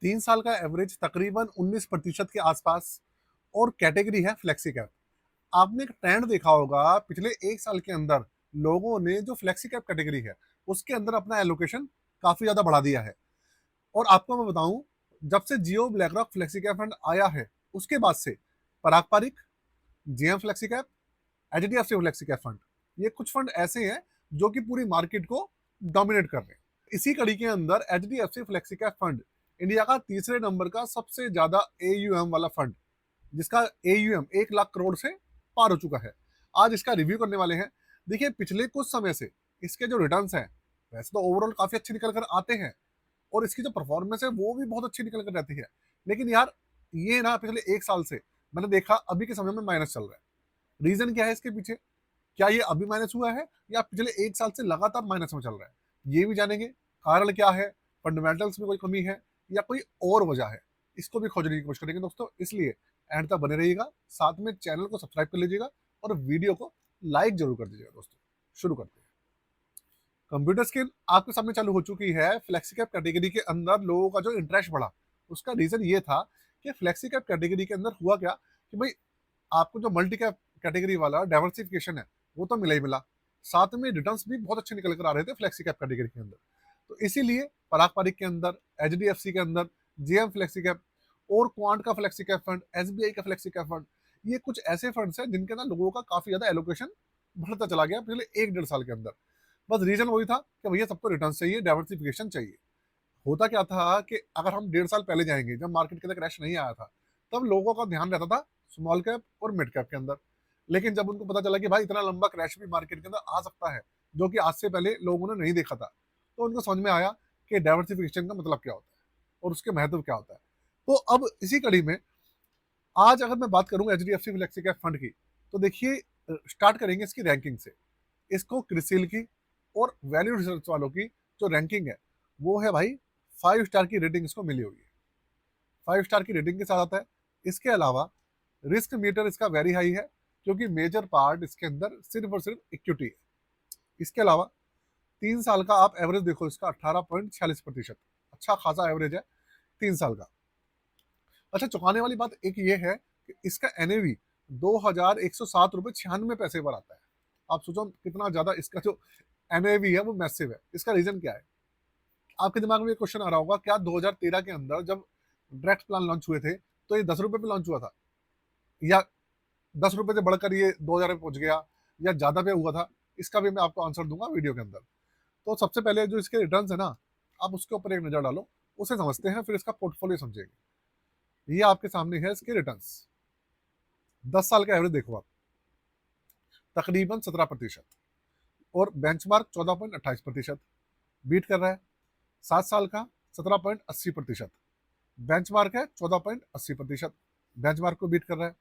3 साल का एवरेज तकरीबन 19% के आसपास। और कैटेगरी है फ्लेक्सी कैप। आपने एक ट्रेंड देखा होगा पिछले 1 साल के अंदर, लोगों ने जो फ्लेक्सी कैप कैटेगरी है उसके अंदर अपना एलोकेशन काफी ज्यादा बढ़ा दिया है। और आपको मैं बताऊं, जब से Jio BlackRock flexi cap fund आया है उसके बाद से Parag Parikh, JM flexi cap, HDFC flexi cap fund, ये कुछ फंड ऐसे हैं जो कि पूरी मार्केट को डोमिनेट कर रहे हैं। इसी कड़ी के अंदर HDFC flexi cap fund India का तीसरे नंबर का सबसे ज्यादा एयूएम वाला फंड, जिसका एयूएम 1 लाख करोड़ से पार हो चुका है। आज इसका रिव्यू करने वाले हैं। देखिए, पिछले कुछ समय से इसके जो रिटर्न्स हैं, वैसे तो ओवरऑल काफी अच्छे निकल कर आते हैं और इसकी जो परफॉर्मेंस है वो भी बहुत अच्छी निकल कर रहती है। लेकिन यार, ये ना पिछले 1 साल से मैंने देखा अभी के समय में माइनस चल रहा है। रीजन क्या है इसके पीछे? क्या ये अभी माइनस हुआ है या पिछले 1 साल से लगातार माइनस में चल रहा है? ये भी जानेंगे। कारण क्या है, फंडामेंटल्स में कोई कमी है या कोई और वजह है, इसको भी खोजने की कोशिश करेंगे दोस्तों। इसलिए एंड तक बने रहिएगा, साथ में चैनल को सब्सक्राइब कर लीजिएगा और वीडियो को लाइक जरूर कर दीजिएगा दोस्तों। शुरू करते हैं। कंप्यूटर स्क्रीन आपके सामने चालू हो चुकी है। फ्लेक्सी कैप कैटेगरी के अंदर लोगों का जो इंटरेस्ट बढ़ा, उसका रीजन ये था कि फ्लेक्सी कैप कैटेगरी के अंदर हुआ क्या कि भाई, आपको जो मल्टी कैप कैटेगरी वाला डाइवर्सिफिकेशन है वो तो मिला ही मिला, साथ में रिटर्न्स भी बहुत अच्छे निकल कर आ रहे थे फ्लेक्सी कैप कैटेगरी के अंदर। तो इसीलिए पराग पारिक के अंदर, एचडीएफसी के अंदर, जेएम फ्लेक्सी कैप और क्वांट का फ्लेक्सी कैप फंड, एसबीआई का फ्लेक्सी कैप फंड, ये कुछ ऐसे फंड्स हैं जिनके अंदर लोगों का काफी ज्यादा एलोकेशन बढ़ता चला गया पिछले 1 डेढ़ साल के अंदर। बस रीजन वही था कि भैया सबको रिटर्न चाहिए, डाइवर्सिफिकेशन चाहिए। होता क्या था कि अगर हम 1.5 साल पहले जाएंगे, जब मार्केट के अंदर क्रैश नहीं आया था, तब लोगों का ध्यान रहता था स्मॉल कैप और मिड कैप के अंदर। लेकिन जब उनको पता चला कि भाई इतना लंबा क्रैश भी मार्केट के अंदर आ सकता है, जो कि आज से पहले लोगों ने नहीं देखा था, तो उनको समझ में आया कि डाइवर्सिफिकेशन का मतलब क्या होता है और उसके महत्व क्या होता है। तो अब इसी कड़ी में आज अगर मैं बात करूं H D F C flexi cap fund की, तो देखिए, स्टार्ट करेंगे इसकी रैंकिंग से। इसको क्रिसिल की और वैल्यू रिसर्च वालों की जो रैंकिंग है, वो है भाई 5 स्टार की रेटिंग इसको मिली हुई है। 5 स्टार की रेटिंग के साथ आता है। इसके अलावा रिस्क मीटर इसका वेरी हाई है, क्योंकि मेजर पार्ट इसके अंदर सिर्फ और सिर्फ इक्विटी है। इसके अलावा 3 साल का आप एवरेज देखो, इसका 18.46%, अच्छा खासा एवरेज है 3 साल का। अच्छा, चौंकाने वाली बात एक ये है कि इसका एनएवी 2107 रुपये 96 पैसे पर आता है। आप सोचो कितना ज्यादा इसका जो एनएवी है वो मैसिव है। इसका रीजन क्या है? आपके दिमाग में ये क्वेश्चन आ रहा होगा, क्या 2013 के अंदर जब डायरेक्ट प्लान लॉन्च हुए थे तो ये 10 रुपए पे लॉन्च हुआ था, या 10 रुपए से बढ़कर ये 2000 पे पहुंच गया, या ज्यादा पे हुआ था? इसका भी मैं आपको आंसर दूंगा वीडियो के अंदर। तो सबसे पहले जो इसके रिटर्न है ना, आप उसके ऊपर एक नजर डालो, उसे समझते हैं, फिर इसका पोर्टफोलियो समझेंगे। ये आपके सामने है इसके रिटर्न। 10 साल का एवरेज देखो आप, तकरीबन 17%, और बेंचमार्क 14.28% बीट कर रहा है। 7 साल का 17.80%, बेंचमार्क है 14.80%, बेंचमार्क को बीट कर रहा है।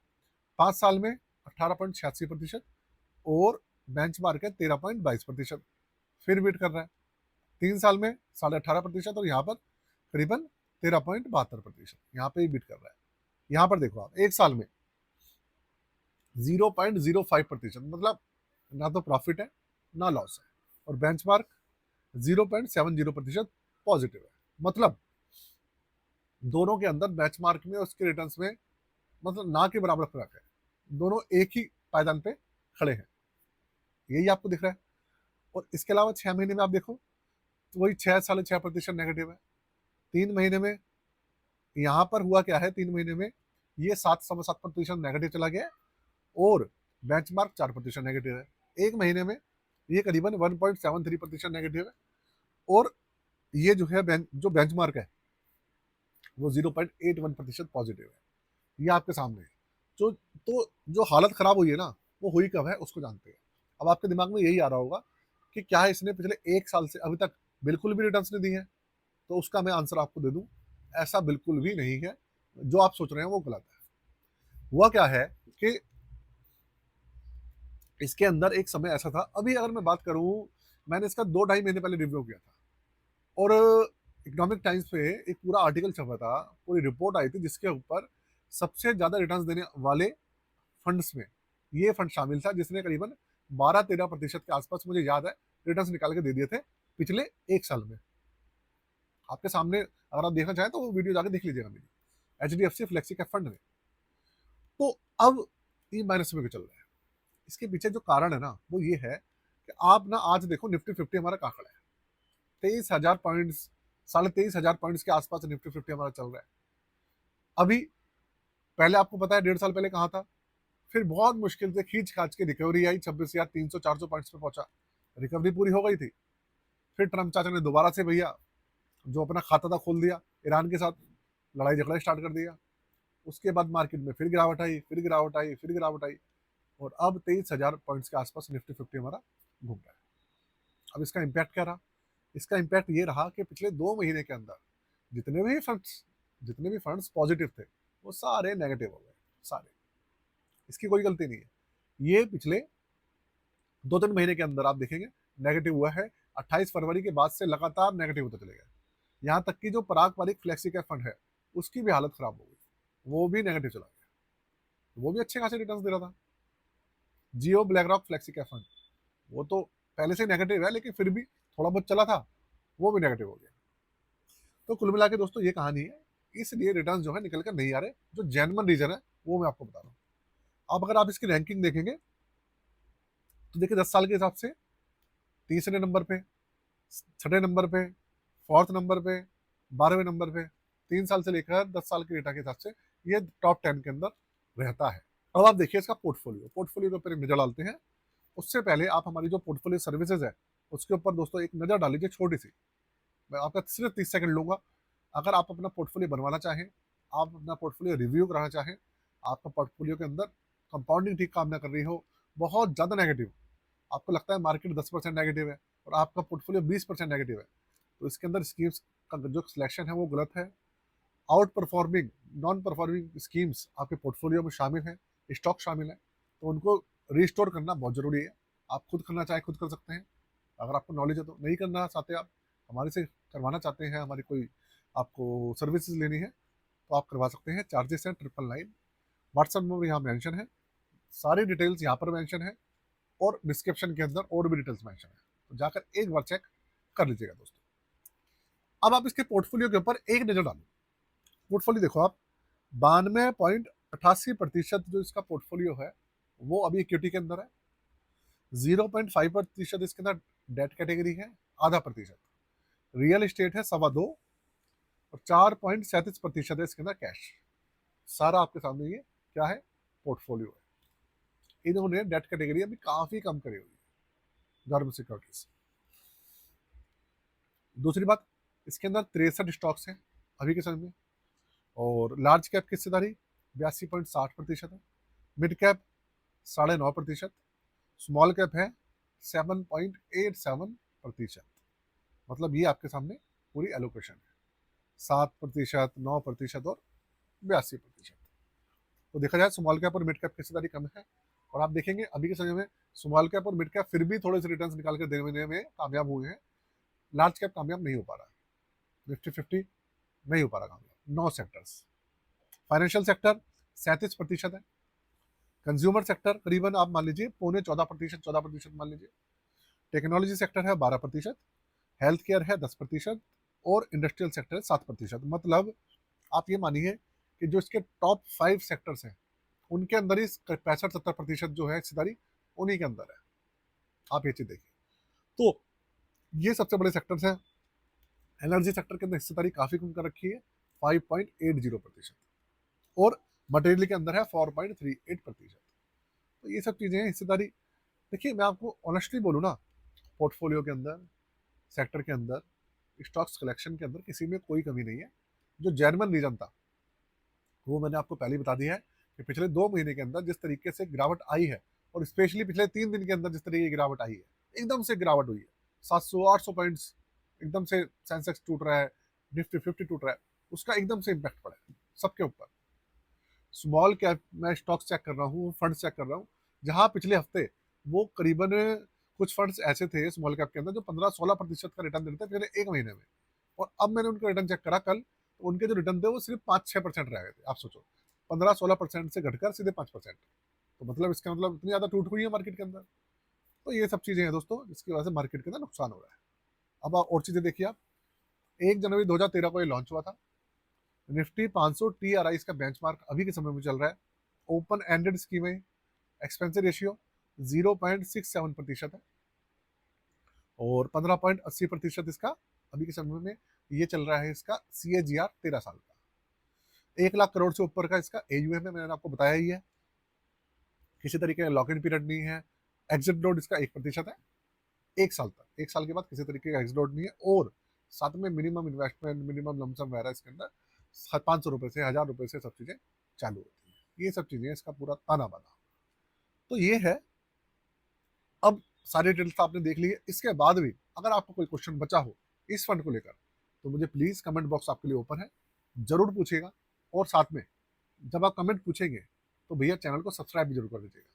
5 साल में 18.86%, और बेंचमार्क है 13.22%, फिर बीट कर रहा है। 3 साल में 18.5%, और यहाँ पर करीबन 13.72%, यहाँ पे ही बीट कर रहा है। यहाँ पर देखो आप, 1 साल में 0.05%, मतलब ना तो प्रॉफिट है ना लॉस है, और बेंचमार्क 0.70% पॉजिटिव है। मतलब दोनों के अंदर बेंचमार्क में और उसके रिटर्न्स में मतलब ना के बराबर फर्क है। दोनों एक ही पायदान पे खड़े हैं, यही आपको दिख रहा है। और इसके अलावा 6 महीने में आप देखो, तो वही 6.6% नेगेटिव है। 3 महीने में यहाँ पर हुआ क्या है, 3 महीने में ये 7.7% नेगेटिव चला गया है, और बेंचमार्क 4% नेगेटिव है। 1 महीने में ये करीबन 1.73% नेगेटिव है, और ये जो है जो बेंचमार्क है वो 0.81% पॉजिटिव है। ये आपके सामने है। जो हालत खराब हुई है ना, वो हुई कब है उसको जानते हैं। अब आपके दिमाग में यही आ रहा होगा कि क्या इसने पिछले 1 साल से अभी तक बिल्कुल भी रिटर्न्स नहीं दी है? तो उसका मैं आंसर आपको दे दूं, ऐसा बिल्कुल भी नहीं है। जो आप सोच रहे हैं वो गलत है। हुआ क्या है कि इसके अंदर एक समय ऐसा था, अभी अगर मैं बात करूं, मैंने इसका 2 ढाई महीने पहले रिव्यू किया था, और इकोनॉमिक टाइम्स पे एक पूरा आर्टिकल छपा था, पूरी रिपोर्ट आई थी, जिसके ऊपर सबसे ज्यादा रिटर्न्स देने वाले फंड्स में ये फंड शामिल था, जिसने करीबन 12-13% के आसपास, मुझे याद है, रिटर्न्स निकाल के दे दिए थे पिछले 1 साल में। आपके सामने अगर आप देखना चाहें तो वो वीडियो जाके देख लीजिएगा मेरी, एचडीएफसी फ्लेक्सी कैप फंड में। तो अब ये माइनस में क्यों चल रहा है? इसके पीछे जो कारण है ना वो ये है कि आप ना आज देखो निफ्टी फिफ्टी हमारा कहाँ खड़ा है, 23,000 पॉइंट्स, 23,500 पॉइंट्स के आसपास निफ्टी फिफ्टी हमारा चल रहा है अभी। पहले आपको पता है 1.5 साल पहले कहाँ था, फिर बहुत मुश्किल से खींच खाच के रिकवरी आई, 26,300-400 पॉइंट्स पे पहुंचा, रिकवरी पूरी हो गई थी। फिर ट्रम्प चाचा ने दोबारा से भैया जो अपना खाता था खोल दिया, ईरान के साथ लड़ाई झगड़ा स्टार्ट कर दिया। उसके बाद मार्केट में फिर गिरावट आई, फिर गिरावट आई, फिर गिरावट आई, और अब 23,000 पॉइंट्स के आसपास निफ्टी फिफ्टी हमारा घूम रहा है। अब इसका इम्पैक्ट क्या रहा? इसका इम्पैक्ट ये रहा कि पिछले 2 महीने के अंदर जितने भी फंड्स पॉजिटिव थे वो सारे नेगेटिव हो गए, सारे। इसकी कोई गलती नहीं है, ये पिछले 2-3 महीने के अंदर आप देखेंगे नेगेटिव हुआ है। 28 फरवरी के बाद से लगातार नेगेटिव होता चले गया। यहाँ तक कि जो पारंपरिक फ्लेक्सी कैप फंड है उसकी भी हालत खराब हो गई, वो भी नेगेटिव चला गया। वो भी अच्छे खासे रिटर्न्स दे रहा था। Jio BlackRock flexi cap fund वो तो पहले से नेगेटिव है, लेकिन फिर भी थोड़ा बहुत चला था, वो भी नेगेटिव हो गया। तो कुल मिला के दोस्तों ये कहानी है, इसलिए रिटर्न जो है निकल कर नहीं आ रहे। जो जेन्युइन रीजन है वो मैं आपको बता रहा हूँ। अब अगर आप इसकी रैंकिंग देखेंगे तो देखिए 10 साल के हिसाब से तीसरे नंबर पे, छठे नंबर पे, फोर्थ नंबर पे, 12वें नंबर पे, 3 साल से लेकर 10 साल के डेटा के हिसाब से ये टॉप 10 के अंदर रहता है। अब आप देखिए इसका पोर्टफोलियो के ऊपर एक नजर डालते हैं। उससे पहले आप हमारी जो पोर्टफोलियो सर्विसेज है उसके ऊपर दोस्तों एक नजर डाल लीजिए, छोटी सी। मैं आपका सिर्फ 30 सेकंड लूंगा। अगर आप अपना पोर्टफोलियो बनवाना चाहें, आप अपना पोर्टफोलियो रिव्यू कराना चाहें, आपका पोर्टफोलियो के अंदर कंपाउंडिंग ठीक काम ना कर रही हो, बहुत ज़्यादा नेगेटिव, आपको लगता है मार्केट 10% नेगेटिव है और आपका पोर्टफोलियो 20% नेगेटिव है, तो इसके अंदर स्कीम्स का जो सिलेक्शन है वो गलत है। Out performing, non performing schemes आपके पोर्टफोलियो में शामिल हैं, स्टॉक शामिल है, तो उनको रिस्टोर करना बहुत ज़रूरी है। आप खुद करना चाहे खुद कर सकते हैं, अगर आपको नॉलेज है तो। नहीं करना चाहते आप, हमारे से करवाना चाहते हैं, हमारी कोई आपको सर्विसेज लेनी है तो आप करवा सकते हैं। चार्जेस हैं 999। व्हाट्सएप नंबर यहाँ मेंशन है, सारी डिटेल्स यहाँ पर मेंशन है, और डिस्क्रिप्शन के अंदर और भी डिटेल्स मेंशन है, तो जाकर एक बार चेक कर लीजिएगा दोस्तों। अब आप इसके पोर्टफोलियो के ऊपर एक नजर डालो। पोर्टफोलियो देखो आप, 92.88% जो इसका पोर्टफोलियो है वो अभी इक्विटी के अंदर है। 0.5% इसके अंदर डेट कैटेगरी है, आधा प्रतिशत रियल एस्टेट है, 2.25, और 4.37% है इसके अंदर कैश। सारा आपके सामने ये क्या है, पोर्टफोलियो है। इन्होंने डेट कैटेगरी अभी काफी कम करी हुई है गवर्नमेंट सिक्योरिटीज। दूसरी बात, इसके अंदर 63 स्टॉक्स हैं अभी के समय में, और लार्ज कैप की हिस्सेदारी 82.60% है, मिड कैप 9.5%, स्मॉल कैप है 7.87%। मतलब ये आपके सामने पूरी एलोकेशन है, 7%, 9% और 82%। तो देखा जाए स्मॉल कैप और मिड कैप की हिस्सेदारी कम है, और आप देखेंगे अभी के समय में स्मॉल कैप और मिड कैप फिर भी थोड़े से रिटर्न्स निकाल कर देने में कामयाब हुए हैं। लार्ज कैप कामयाब नहीं हो पा रहा, निफ्टी 50 नहीं हो पा रहा कामयाब। 9 सेक्टर्स, फाइनेंशियल सेक्टर 37% है, कंज्यूमर सेक्टर करीबन आप मान लीजिए 14.25%, 14% मान लीजिए, टेक्नोलॉजी सेक्टर है 12%, हेल्थ केयर है 10%, और इंडस्ट्रियल सेक्टर है 7%। मतलब आप ये मानिए कि जो इसके टॉप 5 सेक्टर्स हैं उनके अंदर ही 65-70% जो है हिस्सेदारी उन्हीं के अंदर है। आप ये चीज देखिए, तो ये सबसे बड़े सेक्टर्स हैं। एनर्जी सेक्टर के अंदर हिस्सेदारी काफी कम कर रखी है, 5.80%, और मटेरियल के अंदर है 4.38%। तो ये सब चीजें हैं हिस्सेदारी। देखिए मैं आपको ऑनेस्टली बोलूँ ना, पोर्टफोलियो के अंदर, सेक्टर के अंदर, स्टॉक्स कलेक्शन के अंदर किसी में कोई कमी नहीं है। जो जेन्युइन रीजन था वो मैंने आपको पहले ही बता दिया है कि पिछले 2 महीने के अंदर जिस तरीके से गिरावट आई है, और स्पेशली पिछले 3 दिन के अंदर जिस तरीके की गिरावट आई है, एकदम से गिरावट हुई है, 700-800 पॉइंट्स एकदम से सेंसेक्स टूट रहा है, निफ्टी 50 टूट रहा है, उसका एकदम से इम्पैक्ट पड़ा है सबके ऊपर। स्मॉल कैप मैं स्टॉक्स चेक कर रहा हूँ, फंड चेक कर रहा हूँ, जहाँ पिछले हफ्ते वो करीबन कुछ फंड्स ऐसे थे स्मॉल कैप के अंदर जो 15-16% का रिटर्न देते थे पिछले 1 महीने में, और अब मैंने उनका रिटर्न चेक करा कल, तो उनके जो रिटर्न थे वो सिर्फ 5-6% रह गए थे। आप सोचो 15-16% से घटकर सीधे 5%, तो मतलब इसका मतलब इतनी ज्यादा टूट हुई है मार्केट के अंदर। तो ये सब चीजें हैं दोस्तों जिसकी वजह से मार्केट के अंदर नुकसान हो रहा है। अब आप और चीजें देखिए आप, 1 जनवरी 2013 को ये लॉन्च हुआ था। निफ्टी 500 TRI इसका बेंचमार्क अभी के समय में चल रहा है। ओपन एंडेड स्कीम है। एक्सपेंसिव रेशियो 0.67% है और 15.80% इसका अभी के समय में ये चल रहा है। इसका CAGR 13 साल का 1 लाख करोड़ से ऊपर का इसका AUM है, मैंने आपको बताया ही है। किसी तरीके का लॉक इन पीरियड नहीं है। एग्जिट लोड इसका 1% है 1 साल तक। 1 साल के बाद किसी तरीके का एग्जिट लोड नहीं है और साथ में मिनिमम इन्वेस्टमेंट, मिनिमम लमसम वगैरह इसके अंदर 500 रुपए से 1000 रुपए से सब चीजें चालू होती है। ये सब चीजें इसका पूरा ताना बाना। तो ये है। अब सारी डिटेल्स आपने देख ली है। इसके बाद भी अगर आपको कोई क्वेश्चन बचा हो इस फंड को लेकर तो मुझे प्लीज कमेंट बॉक्स आपके लिए ओपन है, जरूर पूछेगा। और साथ में जब आप कमेंट पूछेंगे तो भैया चैनल को सब्सक्राइब भी जरूर कर दीजिएगा।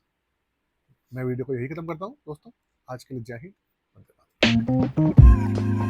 मैं वीडियो को यही खत्म करता हूँ दोस्तों। आज के लिए जय हिंद, वंदे मातरम।